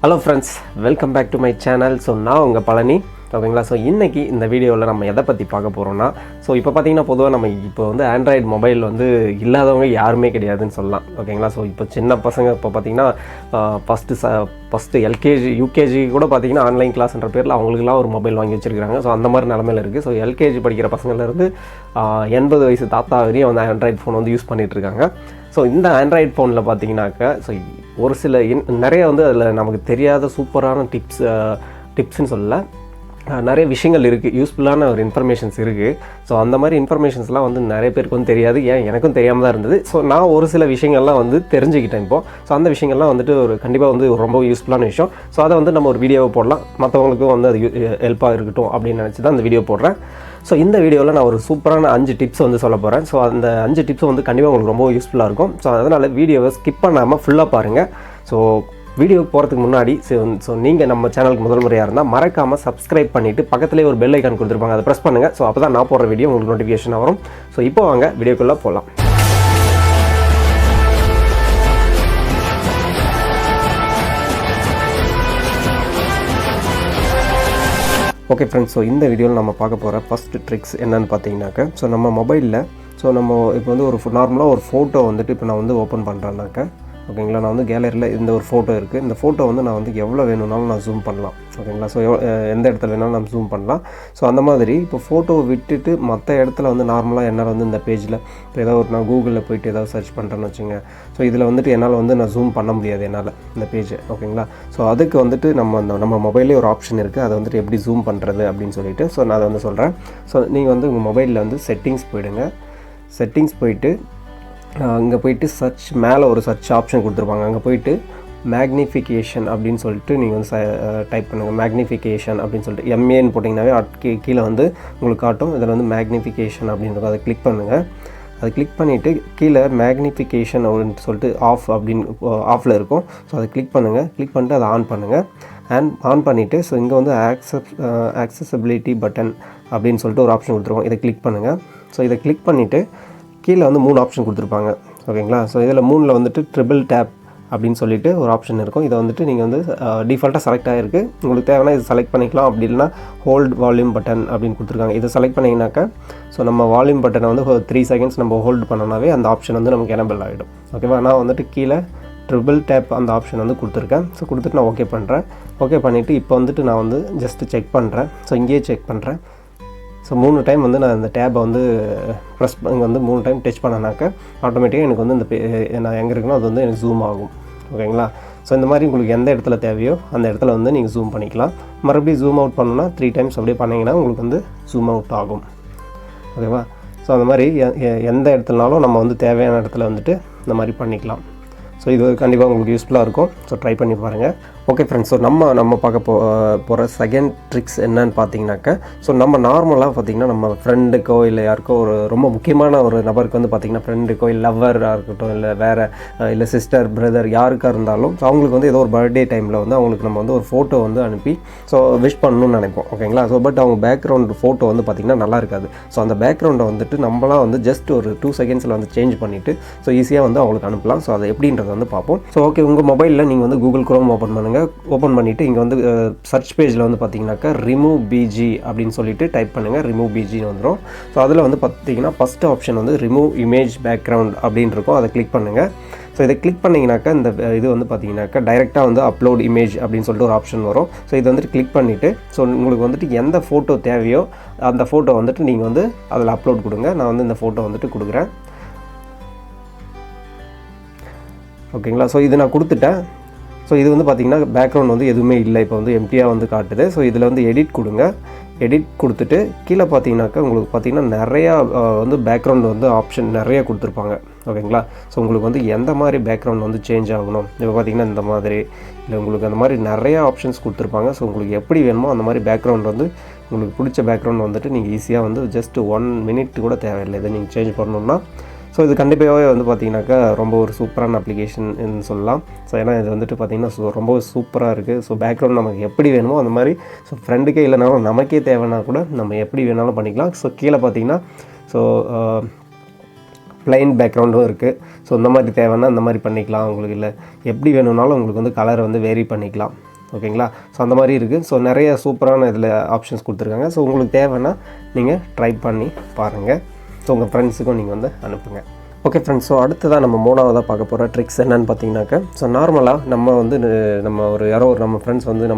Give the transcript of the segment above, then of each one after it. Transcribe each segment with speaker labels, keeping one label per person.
Speaker 1: Hello friends, welcome back to my channel. So now unga Palani ஓகேங்களா. So இன்றைக்கி இந்த வீடியோவில் நம்ம எதை பற்றி பார்க்க போகிறோம்னா, ஸோ இப்போ பார்த்திங்கன்னா பொதுவாக நம்ம இப்போ வந்து ஆண்ட்ராய்டு மொபைல் வந்து இல்லாதவங்க யாருமே கிடையாதுன்னு சொல்லலாம். ஓகேங்களா. ஸோ இப்போ சின்ன பசங்க இப்போ பார்த்திங்கன்னா ஃபஸ்ட்டு எல்கேஜி யூகேஜி கூட பார்த்திங்கன்னா ஆன்லைன் கிளாஸ்ன்ற பேரில் அவங்களுக்குலாம் ஒரு மொபைல் வாங்கி வச்சுருக்காங்க. ஸோ அந்த மாதிரி நிலமையில் இருக்குது. ஸோ எல்கேஜி படிக்கிற பசங்கள்லேருந்து 80 வயசு தாத்தா வரையும் வந்து ஆண்ட்ராய்டு ஃபோன் வந்து யூஸ் பண்ணிகிட்ருக்காங்க. ஸோ இந்த ஆண்ட்ராய்டு ஃபோனில் பார்த்திங்கனாக்கா ஸோ ஒரு சில நிறைய வந்து அதில் நமக்கு தெரியாத சூப்பரான டிப்ஸ்ன்னு சொல்லலை, நிறைய விஷயங்கள் இருக்குது, யூஸ்ஃபுல்லான ஒரு இன்ஃபர்மேஷன்ஸ் இருக்குது. ஸோ அந்த மாதிரி இன்ஃபர்மேஷன்ஸ்லாம் வந்து நிறைய பேருக்கு வந்து தெரியாது, எனக்கும் தெரியாமல் தான் இருந்தது. ஸோ நான் ஒரு சில விஷயங்கள்லாம் வந்து தெரிஞ்சுக்கிட்டேன் இப்போது. ஸோ அந்த விஷயங்கள்லாம் வந்துட்டு ஒரு கண்டிப்பாக வந்து ரொம்ப யூஸ்ஃபுல்லான விஷயம். ஸோ அதை வந்து நம்ம ஒரு வீடியோவை போடலாம், மற்றவங்களுக்கும் வந்து அது ஹெல்ப்பாக இருக்கட்டும் அப்படின்னு நினச்சி தான் இந்த வீடியோ போடுறேன். ஸோ இந்த வீடியோவில் நான் ஒரு சூப்பரான 5 டிப்ஸ் வந்து சொல்ல போகிறேன். ஸோ அந்த 5 டிப்ஸ் வந்து கண்டிப்பாக உங்களுக்கு ரொம்ப யூஸ்ஃபுல்லாக இருக்கும். ஸோ அதனால் வீடியோவை ஸ்கிப் பண்ணாமல் ஃபுல்லாக பாருங்கள். ஸோ வீடியோக்கு போகிறதுக்கு முன்னாடி ஸோ நீங்கள் நம்ம சேனலுக்கு முதல் முறையாக இருந்தால் மறக்காமல் சப்ஸ்கிரைப் பண்ணிவிட்டு பக்கத்துலேயே ஒரு பெல் ஐக்கான் கொடுத்துருப்பாங்க, அதை ப்ரெஸ் பண்ணுங்கள். ஸோ அப்போ தான் நான் போடுற வீடியோ உங்களுக்கு நோட்டிஃபிகேஷன் வரும். ஸோ இப்போ வாங்க வீடியோக்குள்ளே போகலாம். ஓகே ஃப்ரெண்ட்ஸ், ஸோ இந்த வீடியோவில் நம்ம பார்க்க போகிற ஃபஸ்ட்டு ட்ரிக்ஸ் என்னென்னு பார்த்தீங்கன்னாக்கா, ஸோ நம்ம மொபைலில் ஸோ நம்ம இப்போ வந்து ஒரு நார்மலாக ஒரு ஃபோட்டோ வந்துட்டு இப்போ நான் வந்து ஓப்பன் பண்ணுறேன்னாக்கா, ஓகேங்களா, நான் வந்து கேலரியில் இந்த ஒரு ஃபோட்டோ இருக்குது. இந்த ஃபோட்டோ வந்து நான் வந்து எவ்வளோ வேணும்னாலும் நான் ஜூம் பண்ணலாம். ஓகேங்களா. ஸோ எந்த இடத்துல வேணாலும் நம்ம ஜூம் பண்ணலாம். ஸோ அந்த மாதிரி இப்போ ஃபோட்டோவை விட்டுட்டு மற்ற இடத்துல வந்து நார்மலாக என்னால் வந்து இந்த பேஜில் இப்போ ஏதாவது ஒரு நான் கூகுளில் போய்ட்டு ஏதாவது சர்ச் பண்ணுறேன்னு வச்சுங்க. ஸோ இதில் வந்துட்டு என்னால் வந்து நான் ஜூம் பண்ண முடியாது என்னால் இந்த பேஜை. ஓகேங்களா. ஸோ அதுக்கு வந்துட்டு நம்ம மொபைல்லே ஒரு ஆப்ஷன் இருக்குது, அதை வந்துட்டு எப்படி ஜூம் பண்ணுறது அப்படின்னு சொல்லிட்டு ஸோ நான் அதை வந்து சொல்கிறேன். ஸோ நீங்கள் வந்து உங்கள் மொபைலில் வந்து செட்டிங்ஸ் போயிடுங்க. செட்டிங்ஸ் போயிட்டு அங்கே போய்ட்டு சர்ச் மேலே ஒரு சர்ச் ஆப்ஷன் கொடுத்துருப்பாங்க. அங்கே போய்ட்டு மேக்னிஃபிகேஷன் அப்படின்னு சொல்லிட்டு நீங்கள் வந்து டைப் பண்ணுங்கள். மேக்னிஃபிகேஷன் அப்படின்னு சொல்லிட்டு எம்ஏன்னு போட்டிங்கனாவே கீழே வந்து உங்களுக்கு காட்டும். இதில் வந்து மேக்னிஃபிகேஷன் அப்படின்றது அதை கிளிக் பண்ணுங்கள். அதை கிளிக் பண்ணிவிட்டு கீழே மேக்னிஃபிகேஷன் அப்படின்னு சொல்லிட்டு ஆஃபில் இருக்கும். ஸோ அதை கிளிக் பண்ணுங்கள். கிளிக் பண்ணிட்டு அதை ஆன் பண்ணுங்கள். ஆன் பண்ணிவிட்டு ஸோ இங்கே வந்து ஆக்சசபிலிட்டி பட்டன் அப்படின்னு சொல்லிட்டு ஒரு ஆப்ஷன் கொடுத்துருவோம். இதை கிளிக் பண்ணுங்கள். ஸோ இதை கிளிக் பண்ணிவிட்டு கீழே வந்து 3 ஆப்ஷன் கொடுத்துருப்பாங்க. ஓகேங்களா. ஸோ இதில் 3ல் வந்துட்டு ட்ரிபிள் டேப் அப்படின்னு சொல்லிட்டு ஒரு ஆப்ஷன் இருக்கும். இதை வந்துட்டு நீங்கள் வந்து டிஃபால்ட்டாக செலக்ட் ஆகிருக்கு. உங்களுக்கு தேவைன்னா இது செலக்ட் பண்ணிக்கலாம். அப்படி இல்லைனா ஹோல்ட் வால்யூம் பட்டன் அப்படின்னு கொடுத்துருக்காங்க. இதை செலக்ட் பண்ணிங்கனாக்கா ஸோ நம்ம வால்யூம் பட்டனை வந்து 3 செகண்ட்ஸ் நம்ம ஹோல்டு பண்ணோன்னாவே அந்த ஆப்ஷன் வந்து நமக்கு எனபிள் ஆகிடும். ஓகேவா. நான் வந்துட்டு கீழே ட்ரிபிள் டேப் அந்த ஆப்ஷன் வந்து கொடுத்துருக்கேன். ஸோ கொடுத்துட்டு நான் ஓகே பண்ணுறேன். ஓகே பண்ணிவிட்டு இப்போ வந்துட்டு நான் வந்து ஜஸ்ட்டு செக் பண்ணுறேன். ஸோ இங்கேயே செக் பண்ணுறேன். ஸோ 3 டைம் வந்து நான் இந்த டேப்பை வந்து ப்ரெஸ் இங்கே வந்து 3 டைம் டச் பண்ணனாக்கா ஆட்டோமேட்டிக்காக எனக்கு வந்து நான் எங்கே இருக்குன்னா அது வந்து எனக்கு ஜூம் ஆகும். ஓகேங்களா. ஸோ இந்த மாதிரி உங்களுக்கு எந்த இடத்துல தேவையோ அந்த இடத்துல வந்து நீங்கள் ஜூம் பண்ணிக்கலாம். மறுபடியும் ஜூம் அவுட் பண்ணணுன்னா 3 டைம்ஸ் அப்படியே பண்ணிங்கன்னா உங்களுக்கு வந்து ஜூம் அவுட் ஆகும். ஓகேவா. ஸோ அந்த மாதிரி எந்த இடத்துலனாலும் நம்ம வந்து தேவையான இடத்துல வந்துட்டு இந்த மாதிரி பண்ணிக்கலாம். ஸோ இது கண்டிப்பாக உங்களுக்கு யூஸ்ஃபுல்லாக இருக்கும். ஸோ ட்ரை பண்ணி பாருங்கள். ஓகே ஃப்ரெண்ட்ஸ், ஸோ நம்ம பார்க்க போகிற செகண்ட் ட்ரிக்ஸ் என்னன்னு பார்த்தீங்கன்னாக்கா, ஸோ நம்ம நார்மலாக பார்த்திங்கன்னா நம்ம ஃப்ரெண்டுக்கோ இல்லை யாருக்கோ ஒரு ரொம்ப முக்கியமான ஒரு நபருக்கு வந்து பார்த்திங்கன்னா ஃப்ரெண்டுக்கோ இல்லை லவ்வராக இருக்கட்டும் இல்லை வேறு இல்லை சிஸ்டர் பிரதர் யாருக்காக இருந்தாலும் ஸோ அவங்களுக்கு வந்து ஏதோ ஒரு பர்த்டே டைமில் வந்து அவங்களுக்கு நம்ம வந்து ஒரு ஃபோட்டோ வந்து அனுப்பி ஸோ விஷ் பண்ணணும்னு நினைப்போம். ஓகேங்களா. ஸோ பட் அவங்க பேக்ரவுண்ட் ஃபோட்டோ வந்து பார்த்திங்கன்னா நல்லா இருக்காது. ஸோ அந்த பேக்ரவுண்டை வந்துட்டு நம்மளாம் வந்து ஜஸ்ட் ஒரு 2 செகண்ட்ஸில் வந்து சேஞ்ச் பண்ணிவிட்டு ஸோ ஈஸியாக வந்து அவங்களுக்கு அனுப்பலாம். ஸோ அதை எப்படின்றத வந்து பார்ப்போம். ஸோ ஓகே, உங்கள் மொபைலில் நீங்கள் வந்து கூகுள் குரோம் ஓப்பன் பண்ணுங்கள். ஓப்பன் பண்ணிவிட்டு இங்கே வந்து சர்ச் பேஜில் வந்து பார்த்தீங்கன்னாக்கா ரிமூவ் பிஜி அப்படின்னு சொல்லிட்டு டைப் பண்ணுங்கள். ரிமூவ் பிஜின்னு வந்துடும். ஸோ அதில் வந்து பார்த்தீங்கன்னா ஃபஸ்ட்டு ஆப்ஷன் வந்து ரிமூவ் இமேஜ் பேக்ரவுண்ட் அப்படின்னு இருக்கும். அதை கிளிக் பண்ணுங்கள். ஸோ இதை கிளிக் பண்ணிங்கனாக்கா இந்த இது வந்து பார்த்தீங்கன்னாக்கா டைரெக்டாக வந்து அப்லோட் இமேஜ் அப்படின்னு சொல்லிட்டு ஒரு ஆப்ஷன் வரும். ஸோ இதை வந்துட்டு கிளிக் பண்ணிவிட்டு ஸோ உங்களுக்கு வந்துட்டு எந்த ஃபோட்டோ தேவையோ அந்த ஃபோட்டோ வந்துட்டு நீங்கள் வந்து அதில் அப்லோட் கொடுங்க. நான் வந்து இந்த ஃபோட்டோ வந்துட்டு கொடுக்குறேன். ஓகேங்களா. ஸோ இது நான் கொடுத்துட்டேன். ஸோ இது வந்து பார்த்திங்கன்னா பேக்ரவுண்ட் வந்து எதுவுமே இல்லை, இப்போ வந்து எம்டியாக வந்து காட்டுது. ஸோ இதில் வந்து எடிட் கொடுங்க. எடிட் கொடுத்துட்டு கீழே பார்த்தீங்கன்னாக்கா உங்களுக்கு பார்த்திங்கன்னா நிறையா வந்து பேக்ரவுண்ட் வந்து ஆப்ஷன் நிறையா கொடுத்துருப்பாங்க. ஓகேங்களா. ஸோ உங்களுக்கு வந்து எந்த மாதிரி பேக்ரவுண்ட் வந்து சேஞ்ச் ஆகணும், இப்போ பார்த்திங்கன்னா இந்த மாதிரி இல்லை உங்களுக்கு அந்த மாதிரி நிறையா ஆப்ஷன்ஸ் கொடுத்துருப்பாங்க. ஸோ உங்களுக்கு எப்படி வேணுமோ அந்த மாதிரி பேக்ரவுண்ட் வந்து உங்களுக்கு பிடிச்ச பேக்ரவுண்ட் வந்துட்டு நீங்கள் ஈஸியாக வந்து ஜஸ்ட் 1 மினிட் கூட தேவையில்லை இதை நீங்கள் சேஞ்ச் பண்ணணுன்னா. ஸோ இது கண்டிப்பாகவே வந்து பார்த்திங்கனாக்கா ரொம்ப ஒரு சூப்பரான அப்ளிகேஷன் சொல்லலாம். ஸோ ஏன்னா இது வந்துட்டு பார்த்திங்கன்னா ரொம்ப சூப்பராக இருக்குது. ஸோ பேக்ரவுண்ட் நமக்கு எப்படி வேணுமோ அந்த மாதிரி ஸோ ஃப்ரெண்டுக்கே இல்லைனாலும் நமக்கே தேவைன்னா கூட நம்ம எப்படி வேணாலும் பண்ணிக்கலாம். ஸோ கீழே பார்த்திங்கன்னா ஸோ ப்ளைன் பேக்ரவுண்டும் இருக்குது. ஸோ இந்த மாதிரி தேவைன்னா இந்த மாதிரி பண்ணிக்கலாம். உங்களுக்கு இல்லை எப்படி வேணும்னாலும் உங்களுக்கு வந்து கலரை வந்து வேரி பண்ணிக்கலாம். ஓகேங்களா. ஸோ அந்த மாதிரி இருக்குது. ஸோ நிறைய சூப்பரான இதில் ஆப்ஷன்ஸ் கொடுத்துருக்காங்க. ஸோ உங்களுக்கு தேவைன்னா நீங்கள் ட்ரை பண்ணி பாருங்கள். ஸோ உங்கள் ஃப்ரெண்ட்ஸுக்கும் நீங்கள் வந்து அனுப்புங்க. ஓகே ஃப்ரெண்ட்ஸ், ஸோ அடுத்ததாக நம்ம மூணாவதாக பார்க்க போகிற ட்ரிக்ஸ் என்னென்னு பார்த்தீங்கன்னாக்கா, ஸோ நார்மலாக நம்ம வந்து நம்ம யாரோ ஒரு நம்ம ஃப்ரெண்ட்ஸ் வந்து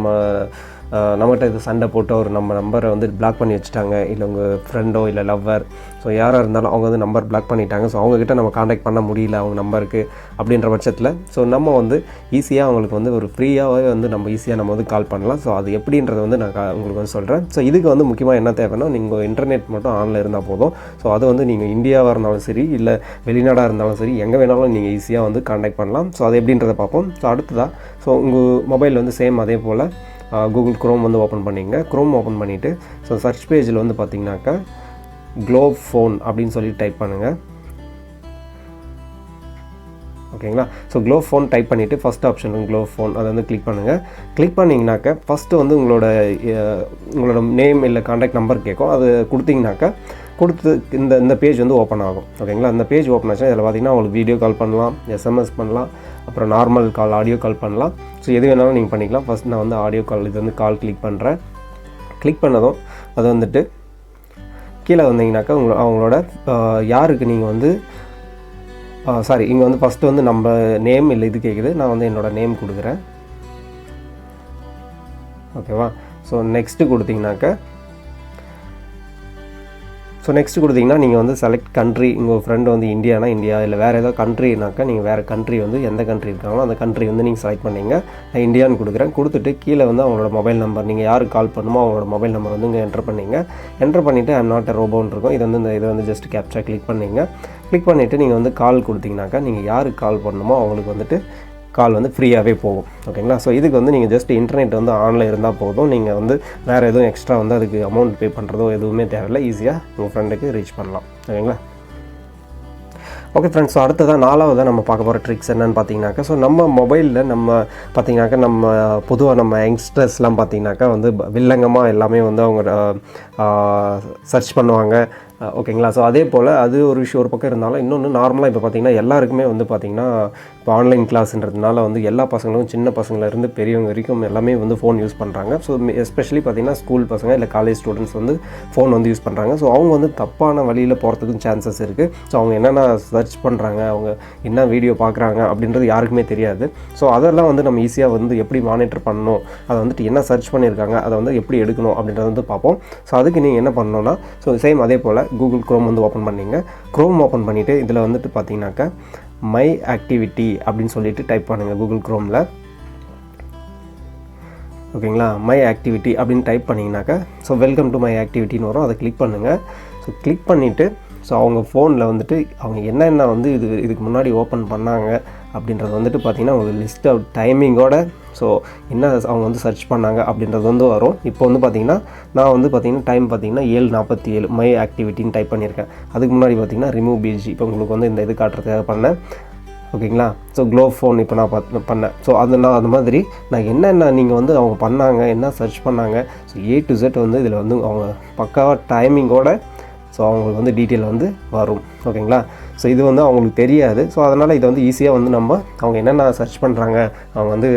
Speaker 1: நம்மகிட்ட இது சண்டை போட்டு ஒரு நம்ம நம்பரை வந்து பிளாக் பண்ணி வச்சுட்டாங்க, இல்லை உங்கள் ஃப்ரெண்டோ இல்லை லவ்வர், ஸோ யாராக இருந்தாலும் அவங்க வந்து நம்பர் பிளாக் பண்ணிட்டாங்க. ஸோ அவங்கக்கிட்ட நம்ம காண்டாக்ட் பண்ண முடியல அவங்க நம்பருக்கு அப்படின்ற பட்சத்தில் ஸோ நம்ம வந்து ஈஸியாக அவங்களுக்கு வந்து ஒரு ஃப்ரீயாகவே வந்து நம்ம ஈஸியாக நம்ம வந்து கால் பண்ணலாம். ஸோ அது எப்படின்றத வந்து நான் உங்களுக்கு வந்து சொல்கிறேன். ஸோ இதுக்கு வந்து முக்கியமாக என்ன தேவைன்னா, நீங்கள் இன்டர்நெட் மட்டும் ஆனில் இருந்தால் போதும். ஸோ அது வந்து நீங்கள் இந்தியாவாக இருந்தாலும் சரி, இல்லை வெளிநாடாக இருந்தாலும் சரி, எங்கே வேணாலும் நீங்கள் ஈஸியாக வந்து காண்டாக்ட் பண்ணலாம். ஸோ அது எப்படின்றத பார்ப்போம். ஸோ அடுத்ததாக ஸோ உங்கள் மொபைல் வந்து சேம் அதே போல் கூகுள் குரோம் வந்து ஓப்பன் பண்ணிங்க. குரோம் ஓப்பன் பண்ணிவிட்டு ஸோ சர்ச் பேஜில் வந்து பார்த்தீங்கன்னாக்கா குளோப் ஃபோன் அப்படின்னு சொல்லி டைப் பண்ணுங்கள். ஓகேங்களா. ஸோ குளோப் ஃபோன் டைப் பண்ணிவிட்டு ஃபஸ்ட் ஆப்ஷன் குளோப் ஃபோன் அதை வந்து கிளிக் பண்ணுங்கள். கிளிக் பண்ணிங்கனாக்கா ஃபஸ்ட்டு வந்து உங்களோட நேம் இல்லை காண்டாக்ட் நம்பர் கேட்கும். அது கொடுத்தீங்கனாக்கா இந்த பேஜ் வந்து ஓப்பன் ஆகும். ஓகேங்களா. இந்த பேஜ் ஓப்பன் ஆச்சுன்னா இதில் பார்த்தீங்கன்னா உங்களுக்கு வீடியோ கால் பண்ணலாம், எஸ்எம்எஸ் பண்ணலாம், அப்புறம் நார்மல் கால், ஆடியோ கால் பண்ணலாம். ஸோ எது வேணாலும் நீங்கள் பண்ணிக்கலாம். ஃபஸ்ட் நான் வந்து ஆடியோ கால், இது வந்து கால் கிளிக் பண்ணுறேன். கிளிக் பண்ணதும் அது வந்துட்டு கீழே வந்தீங்கன்னாக்கா அவங்களோட யாருக்கு நீங்கள் வந்து இங்கே வந்து ஃபஸ்ட்டு வந்து நம்ம நேம் இல்லை இது கேட்குது. நான் வந்து என்னோடய நேம் கொடுக்குறேன். ஓகேவா. ஸோ நெக்ஸ்ட்டு கொடுத்தீங்கன்னாக்கா நீங்கள் வந்து செலக்ட் கண்ட்ரி. உங்கள் ஃப்ரெண்டு வந்து இந்தியானா இந்தியா, இல்லை வேறு ஏதாவது கண்ட்ரினாக்கா நீங்கள் வேறு கண்ட்ரி வந்து எந்த கண்ட்ரி இருக்காங்களோ அந்த கண்ட்ரி வந்து நீங்கள் செலக்ட் பண்ணிங்க. நான் இந்தியான்னு கொடுக்குறேன். கொடுத்துட்டு கீழே வந்து அவங்களோட மொபைல் நம்பர், நீங்கள் யாருக்கு கால் பண்ணுமோ அவங்களோட மொபைல் நம்பர் வந்து இங்கே என்டர் பண்ணிங்க. என்டர் பண்ணிவிட்டு ஐம் நாட் எ ரோபோன்னு இருக்கும். இது வந்து ஜஸ்ட் கேப்சா கிளிக் பண்ணிங்க. கிளிக் பண்ணிவிட்டு நீங்கள் வந்து கால் கொடுத்தீங்கனாக்கா நீங்கள் யாருக்கு கால் பண்ணணுமோ அவங்களுக்கு வந்துட்டு கால் வந்து ஃப்ரீயாகவே போகும். ஓகேங்களா. ஸோ இதுக்கு வந்து நீங்கள் ஜஸ்ட் இன்டர்நெட் வந்து ஆனில் இருந்தால் போதும். நீங்கள் வந்து வேறு எதுவும் எக்ஸ்ட்ரா வந்து அதுக்கு அமௌண்ட் பே பண்ணுறதோ எதுவுமே தேவையில்லை. ஈஸியாக உங்கள் ஃப்ரெண்டுக்கு ரீச் பண்ணலாம். ஓகேங்களா. ஓகே ஃப்ரெண்ட்ஸ், ஸோ அடுத்ததாக நாலாவதாக நம்ம பார்க்க போகிற ட்ரிக்ஸ் என்னென்னு பார்த்தீங்கன்னாக்கா, ஸோ நம்ம மொபைலில் பார்த்தீங்கன்னாக்கா நம்ம பொதுவாக நம்ம யங்ஸ்டர்ஸ்லாம் பார்த்தீங்கன்னாக்கா வந்து வில்லங்கமாக எல்லாமே வந்து அவங்க சர்ச் பண்ணுவாங்க. ஓகேங்களா. ஸோ அதே போல் அது ஒரு விஷயம் ஒரு பக்கம் இருந்தாலும், இன்னொன்று நார்மலாக இப்போ பார்த்திங்கன்னா எல்லாருக்குமே வந்து பார்த்திங்கன்னா இப்போ ஆன்லைன் கிளாஸ்ன்றதுனால வந்து எல்லா பசங்களும் சின்ன பசங்கள்லேருந்து பெரியவங்க வரைக்கும் எல்லாமே வந்து ஃபோன் யூஸ் பண்ணுறாங்க. ஸோ எஸ்பெஷலி பார்த்திங்கன்னா ஸ்கூல் பசங்க இல்லை காலேஜ் ஸ்டூடெண்ட்ஸ் வந்து ஃபோன் வந்து யூஸ் பண்ணுறாங்க. ஸோ அவங்க வந்து தப்பான வழியில் போகிறதுக்கும் சான்சஸ் இருக்குது. ஸோ அவங்க என்னென்ன சர்ச் பண்ணுறாங்க, அவங்க என்ன வீடியோ பார்க்குறாங்க அப்படின்றது யாருக்குமே தெரியாது. ஸோ அதெல்லாம் வந்து நம்ம ஈஸியாக வந்து எப்படி மானிட்டர் பண்ணணும், அதை வந்துட்டு என்ன சர்ச் பண்ணியிருக்காங்க, அதை வந்து எப்படி எடுக்கணும் அப்படின்றத வந்து பார்ப்போம். ஸோ அதுக்கு நீங்கள் என்ன பண்ணணும்னா, ஸோ சேம் அதே போல் கூகுள் குரோம் வந்து ஓப்பன் பண்ணிங்க. குரோம் ஓப்பன் பண்ணிவிட்டு இதில் வந்துட்டு பார்த்தீங்கன்னாக்கா மை ஆக்டிவிட்டி அப்படின்னு சொல்லிட்டு டைப் பண்ணுங்கள் கூகுள் குரோமில். ஓகேங்களா. மை ஆக்டிவிட்டி அப்படின்னு டைப் பண்ணிங்கனாக்கா ஸோ வெல்கம் டு மை ஆக்டிவிட்டின்னு வரும். அதை கிளிக் பண்ணுங்கள். ஸோ கிளிக் பண்ணிவிட்டு ஸோ அவங்க ஃபோனில் வந்துட்டு அவங்க என்னென்ன வந்து இதுக்கு முன்னாடி ஓப்பன் பண்ணாங்க அப்படின்றது வந்துட்டு பார்த்திங்கன்னா ஒரு லிஸ்ட் அவுட் டைமிங்கோட ஸோ என்ன அவங்க வந்து சர்ச் பண்ணாங்க அப்படின்றது வந்து வரும். இப்போ வந்து பார்த்திங்கன்னா நான் வந்து பார்த்திங்கன்னா டைம் பார்த்திங்கன்னா 7:47 மை ஆக்டிவிட்டின்னு டைப் பண்ணியிருக்கேன். அதுக்கு முன்னாடி பார்த்திங்கன்னா ரிமூவ் பிஜி இப்போ உங்களுக்கு வந்து இந்த இது காட்டுறதுக்காக பண்ணேன். ஓகேங்களா. ஸோ க்ளோவ் ஃபோன் இப்போ நான் பண்ணேன். ஸோ அது மாதிரி நான் என்னென்ன நீங்கள் வந்து அவங்க பண்ணாங்க, என்ன சர்ச் பண்ணாங்க, ஸோ A to Z வந்து இதில் வந்து அவங்க பக்காவாக டைமிங்கோட ஸோ அவங்களுக்கு வந்து டீட்டெயில் வந்து வரும். ஓகேங்களா. ஸோ இது வந்து அவங்களுக்கு தெரியாது. ஸோ அதனால் இதை வந்து ஈஸியாக வந்து அவங்க என்னென்ன சர்ச் பண்ணுறாங்க, அவங்க வந்து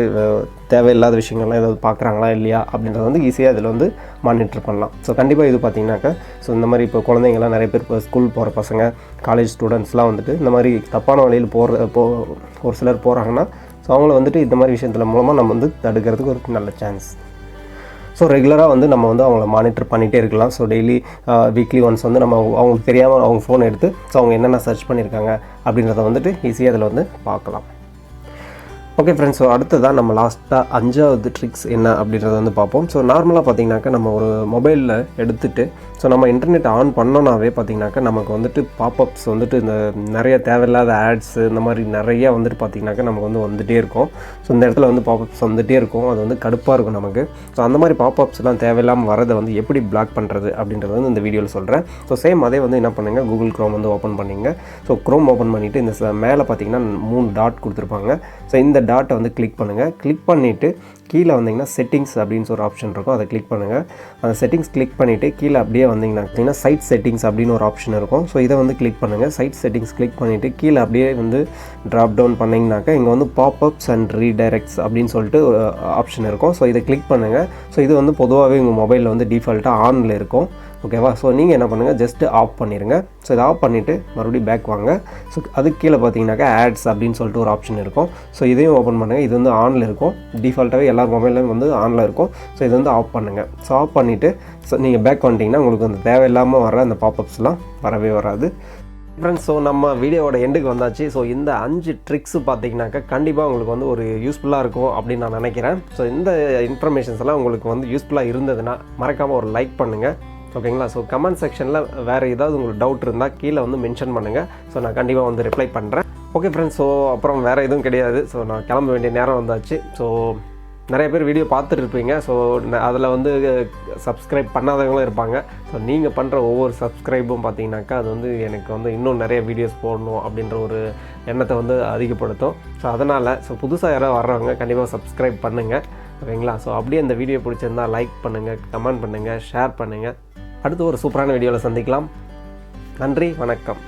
Speaker 1: தேவையில்லாத விஷயங்கள்லாம் ஏதாவது பார்க்குறாங்களா இல்லையா அப்படின்றத வந்து ஈஸியாக இதில் வந்து மானிட்டர் பண்ணலாம். ஸோ கண்டிப்பாக இது பார்த்திங்கனாக்கா ஸோ இந்த மாதிரி இப்போ குழந்தைங்கள்லாம் நிறைய பேர் இப்போ ஸ்கூல் போகிற பசங்க, காலேஜ் ஸ்டூடெண்ட்ஸ்லாம் வந்துட்டு இந்த மாதிரி தப்பான வழியில் ஒரு சிலர் போகிறாங்கன்னா ஸோ அவங்கள வந்துட்டு இந்த மாதிரி விஷயத்தில் மூலமாக நம்ம வந்து தடுக்கிறதுக்கு ஒரு நல்ல சான்ஸ். ஸோ ரெகுலராக வந்து நம்ம வந்து அவங்கள மானிட்டர் பண்ணிகிட்டே இருக்கலாம். ஸோ டெய்லி வீக்லி ஒன்ஸ் வந்து நம்ம அவங்களுக்கு தெரியாமல் அவங்க ஃபோன் எடுத்து ஸோ அவங்க என்னென்ன சர்ச் பண்ணியிருக்காங்க அப்படின்றத வந்துட்டு ஈஸியாக அதில் வந்து பார்க்கலாம். ஓகே ஃப்ரெண்ட்ஸ், ஸோ அடுத்ததான் நம்ம லாஸ்ட்டாக 5வது ட்ரிக்ஸ் என்ன அப்படின்றத வந்து பார்ப்போம். ஸோ நார்மலாக பார்த்திங்கனாக்கா நம்ம ஒரு மொபைலில் எடுத்துகிட்டு ஸோ நம்ம இன்டர்நெட் ஆன் பண்ணோன்னாவே பார்த்திங்கனாக்கா நமக்கு வந்துட்டு பாப்அப்ஸ் வந்துட்டு இந்த நிறைய தேவையில்லாத ஆட்ஸு இந்த மாதிரி நிறையா வந்துட்டு பார்த்திங்கனாக்கா நமக்கு வந்து வந்துகிட்டே இருக்கும். ஸோ இந்த இடத்துல வந்து பாப்அப்ஸ் வந்துகிட்டே இருக்கும். அது வந்து கடுப்பாக இருக்கும் நமக்கு. ஸோ அந்த மாதிரி பாப்அப்ஸ்லாம் தேவையில்லாமல் வரதை வந்து எப்படி பிளாக் பண்ணுறது அப்படின்றத வந்து இந்த வீடியோவில் சொல்கிறேன். ஸோ சேம் அதே வந்து என்ன பண்ணுங்கள், கூகுள் குரோம் வந்து ஓப்பன் பண்ணிங்க. ஸோ குரோம் ஓப்பன் பண்ணிவிட்டு இந்த மேலே பார்த்திங்கன்னா 3 டாட் கொடுத்துருப்பாங்க. ஸோ இந்த டாட்டை வந்து கிளிக் பண்ணுங்கள். கிளிக் பண்ணிவிட்டு கீழே வந்தீங்கன்னா செட்டிங்ஸ் அப்படின்னு ஒரு ஆப்ஷன் இருக்கும், அதை கிளிக் பண்ணுங்கள். அந்த செட்டிங்ஸ் கிளிக் பண்ணிவிட்டு கீழே அப்படியே வந்தீங்கன்னா சைட் செட்டிங்ஸ் அப்படின்னு ஒரு ஆப்ஷன் இருக்கும். ஸோ இதை வந்து கிளிக் பண்ணுங்கள். சைட் செட்டிங்ஸ் கிளிக் பண்ணிவிட்டு கீழே அப்படியே வந்து ட்ராப் டவுன் பண்ணிங்கனாக்கா இங்கே வந்து பாப்அப்ஸ் அண்ட் ரீடைரக்ட்ஸ் அப்படின்னு சொல்லிட்டு ஆப்ஷன் இருக்கும். ஸோ இதை கிளிக் பண்ணுங்கள். ஸோ இது வந்து பொதுவாகவே உங்கள் மொபைலில் வந்து டிஃபால்ட்டாக ஆனில் இருக்கும். ஓகேவா? ஸோ நீங்கள் என்ன பண்ணுங்கள், ஜஸ்ட்டு ஆஃப் பண்ணிடுங்க. ஸோ இதை ஆஃப் பண்ணிவிட்டு மறுபடியும் பேக் வாங்க. ஸோ அதுக்கு கீழே பார்த்தீங்கன்னாக்கா ஆட்ஸ் அப்படின்னு சொல்லிட்டு ஒரு ஆப்ஷன் இருக்கும். ஸோ இதையும் ஓப்பன் பண்ணுங்கள். இது வந்து ஆனில் இருக்கும், டிஃபால்ட்டாகவே எல்லா மொபைல்லையும் வந்து ஆனில் இருக்கும். ஸோ இது வந்து ஆஃப் பண்ணுங்கள். ஸோ ஆஃப் பண்ணிவிட்டு ஸோ நீங்கள் பேக் வந்துட்டிங்கன்னா உங்களுக்கு அந்த தேவையில்லாமல் வர அந்த பாப்அப்ஸ்லாம் வரவே வராது. ஃப்ரெண்ட்ஸ், ஸோ நம்ம வீடியோவோட எண்டுக்கு வந்தாச்சு. ஸோ இந்த 5 ட்ரிக்ஸு பார்த்தீங்கன்னாக்கா கண்டிப்பாக உங்களுக்கு வந்து ஒரு யூஸ்ஃபுல்லாக இருக்கும் அப்படின்னு நான் நினைக்கிறேன். ஸோ இந்த இன்ஃபர்மேஷன்ஸ் எல்லாம் உங்களுக்கு வந்து யூஸ்ஃபுல்லாக இருந்ததுன்னா மறக்காமல் ஒரு லைக் பண்ணுங்கள். ஓகேங்களா? ஸோ கமெண்ட் செக்ஷனில் வேறு ஏதாவது உங்களுக்கு டவுட் இருந்தால் கீழே வந்து மென்ஷன் பண்ணுங்கள். ஸோ நான் கண்டிப்பாக வந்து ரிப்ளை பண்ணுறேன். ஓகே ஃப்ரெண்ட்ஸ், ஸோ அப்புறம் வேறு எதுவும் கிடையாது. ஸோ நான் கிளம்ப வேண்டிய நேரம் வந்தாச்சு. ஸோ நிறைய பேர் வீடியோ பார்த்துட்டு இருப்பீங்க. ஸோ அதில் வந்து சப்ஸ்கிரைப் பண்ணாதவங்களும் இருப்பாங்க. ஸோ நீங்கள் பண்ணுற ஒவ்வொரு சப்ஸ்கிரைபும் பார்த்தீங்கன்னாக்கா அது வந்து எனக்கு வந்து இன்னும் நிறைய வீடியோஸ் போடணும் அப்படின்ற ஒரு எண்ணத்தை வந்து அதிகப்படுத்தும். ஸோ அதனால் புதுசாக யாராவது வர்றவங்க கண்டிப்பாக சப்ஸ்கிரைப் பண்ணுங்கள். ஓகேங்களா? ஸோ அப்படியே இந்த வீடியோ பிடிச்சிருந்தால் லைக் பண்ணுங்கள், கமெண்ட் பண்ணுங்கள், ஷேர் பண்ணுங்கள். அடுத்து ஒரு சூப்பரான வீடியோவில் சந்திக்கலாம். நன்றி, வணக்கம்.